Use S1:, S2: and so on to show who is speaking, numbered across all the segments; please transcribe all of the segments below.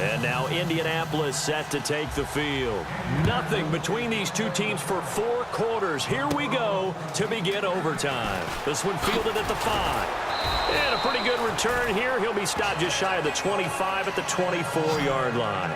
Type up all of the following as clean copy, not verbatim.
S1: And now Indianapolis set to take the field. Nothing between these two teams for 4 quarters. Here we go to begin overtime. This one fielded at the 5. And a pretty good return here. He'll be stopped just shy of the 25 at the 24-yard line.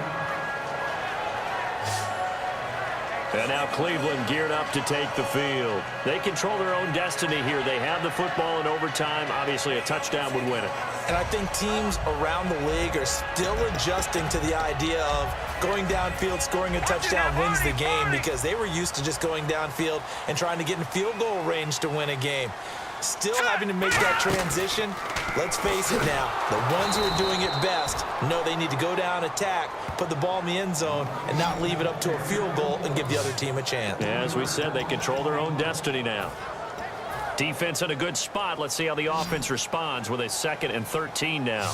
S1: And now Cleveland geared up to take the field. They control their own destiny here. They have the football in overtime. Obviously, a touchdown would win it.
S2: And I think teams around the league are still adjusting to the idea of going downfield, scoring a touchdown wins the game, because they were used to just going downfield and trying to get in field goal range to win a game. Still having to make that transition. Let's face it now, the ones who are doing it best know they need to go down, attack, put the ball in the end zone, and not leave it up to a field goal and give the other team a chance.
S1: Yeah, as we said, they control their own destiny now. Defense in a good spot. Let's see how the offense responds with a 2nd and 13 now.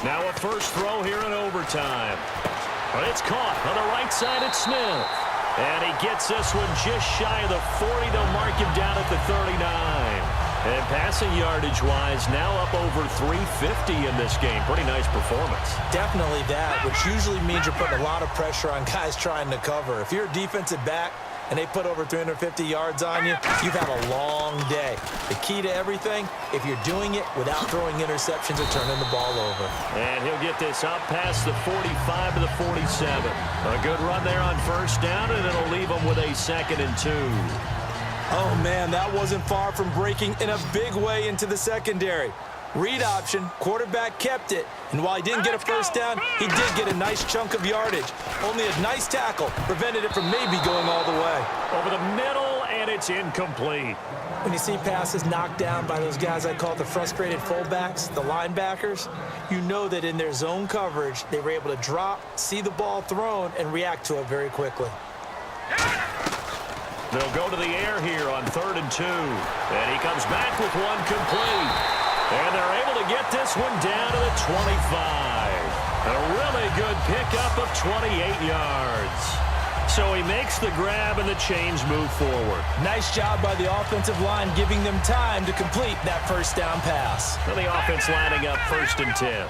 S1: Now a first throw here in overtime. But it's caught on the right side at Smith. And he gets this one just shy of the 40. They'll mark him down at the 39. And passing yardage-wise, now up over 350 in this game. Pretty nice performance.
S2: Definitely that, which usually means you're putting a lot of pressure on guys trying to cover. If you're a defensive back and they put over 350 yards on you, you've had a long day. The key to everything, if you're doing it without throwing interceptions or turning the ball over.
S1: And he'll get this up past the 45 to the 47. A good run there on first down, and it'll leave him with a 2nd and 2.
S2: Oh, man, that wasn't far from breaking in a big way into the secondary. Read option, quarterback kept it, and while he didn't get a first down, he did get a nice chunk of yardage. Only a nice tackle prevented it from maybe going all the way.
S1: Over the middle, and it's incomplete.
S2: When you see passes knocked down by those guys I call the frustrated fullbacks, the linebackers, you know that in their zone coverage, they were able to drop, see the ball thrown, and react to it very quickly.
S1: They'll go to the air here on 3rd and 2. And he comes back with one complete. And they're able to get this one down to the 25. A really good pickup of 28 yards. So he makes the grab and the chains move forward.
S2: Nice job by the offensive line giving them time to complete that first down pass.
S1: So the offense lining up 1st and 10.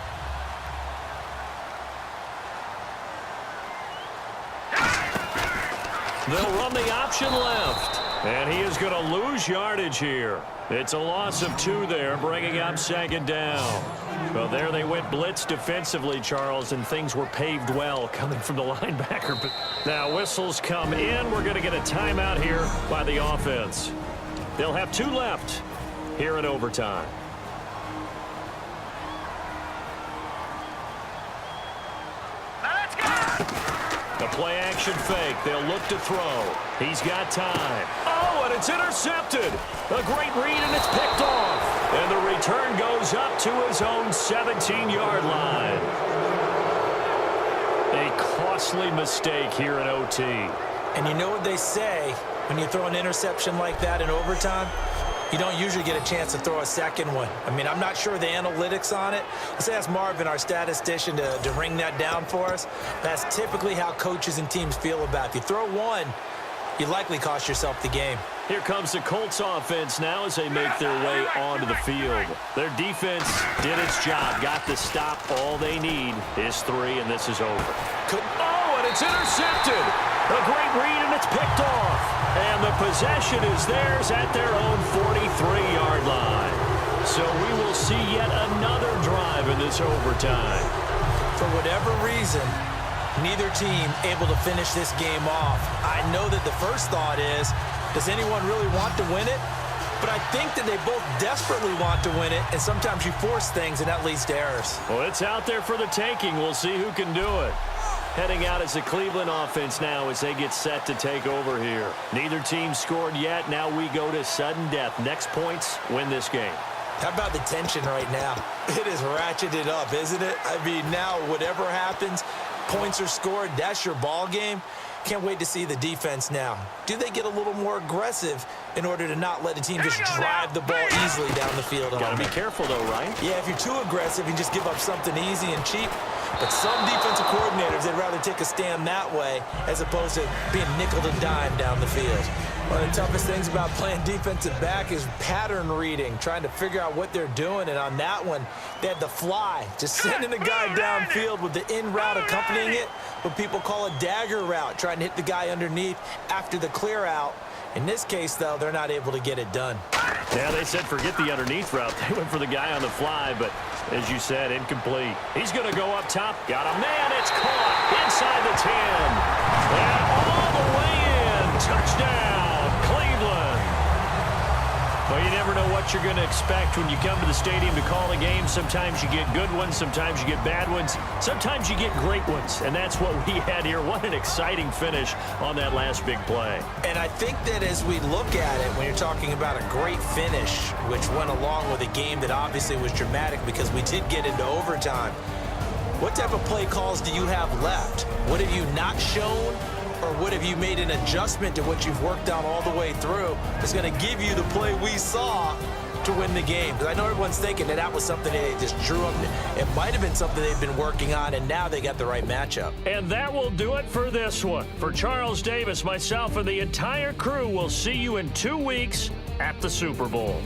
S1: They'll run the option left. And he is going to lose yardage here. It's a loss of 2 there, bringing up 2nd down. Well, there they went blitz defensively, Charles, and things were paved well coming from the linebacker. But now whistles come in. We're going to get a timeout here by the offense. They'll have 2 left here in overtime. The play-action fake. They'll look to throw. He's got time. Oh, and it's intercepted. A great read, and it's picked off. And the return goes up to his own 17-yard line. A costly mistake here in OT.
S2: And you know what they say when you throw an interception like that in overtime? You don't usually get a chance to throw a second one. I mean, I'm not sure the analytics on it. Let's ask Marvin, our statistician, to ring that down for us. That's typically how coaches and teams feel about it. If you throw one, you likely cost yourself the game.
S1: Here comes the Colts offense now as they make their way onto the field. Their defense did its job, got the stop. All they need is 3, and this is over. Oh, and it's intercepted. A great read, and it's picked off. And the possession is theirs at their own 43-yard line. So we will see yet another drive in this overtime.
S2: For whatever reason, neither team able to finish this game off. I know that the first thought is, does anyone really want to win it? But I think that they both desperately want to win it, and sometimes you force things, and that leads to errors.
S1: Well, it's out there for the taking. We'll see who can do it. Heading out as the Cleveland offense now as they get set to take over here. Neither team scored yet. Now we go to sudden death. Next points win this game.
S2: How about the tension right now? It is ratcheted up, isn't it? I mean, now whatever happens, points are scored, that's your ball game. Can't wait to see the defense now. Do they get a little more aggressive in order to not let the team just drive the ball easily down the field?
S1: Got to be careful, though, right?
S2: Yeah, if you're too aggressive, you just give up something easy and cheap. But some defensive coordinators, they'd rather take a stand that way as opposed to being nickel and dime down the field. One of the toughest things about playing defensive back is pattern reading, trying to figure out what they're doing. And on that one, They had the fly, just sending a guy downfield with the in route accompanying it, what people call a dagger route, trying to hit the guy underneath after the clear out. In this case, though, they're not able to get it done.
S1: Yeah, they said forget the underneath route. They went for the guy on the fly, but as you said, incomplete. He's going to go up top. Got a man. It's caught inside the 10. And all the way in. Touchdown, Cleveland. Well, you never know what you're going to expect when you come to the stadium to call a game. Sometimes you get good ones. Sometimes you get bad ones. Sometimes you get great ones. And that's what we had here. What an exciting finish on that last big play.
S2: And I think that as we look at it, when you're talking about a great finish, which went along with a game that obviously was dramatic because we did get into overtime, what type of play calls do you have left? What have you not shown? Or what have you made an adjustment to what you've worked on all the way through that's going to give you the play we saw to win the game? Because I know everyone's thinking that was something they just drew up. It might have been something they've been working on, and now they got the right matchup.
S1: And that will do it for this one. For Charles Davis, myself, and the entire crew, we'll see you in 2 weeks at the Super Bowl.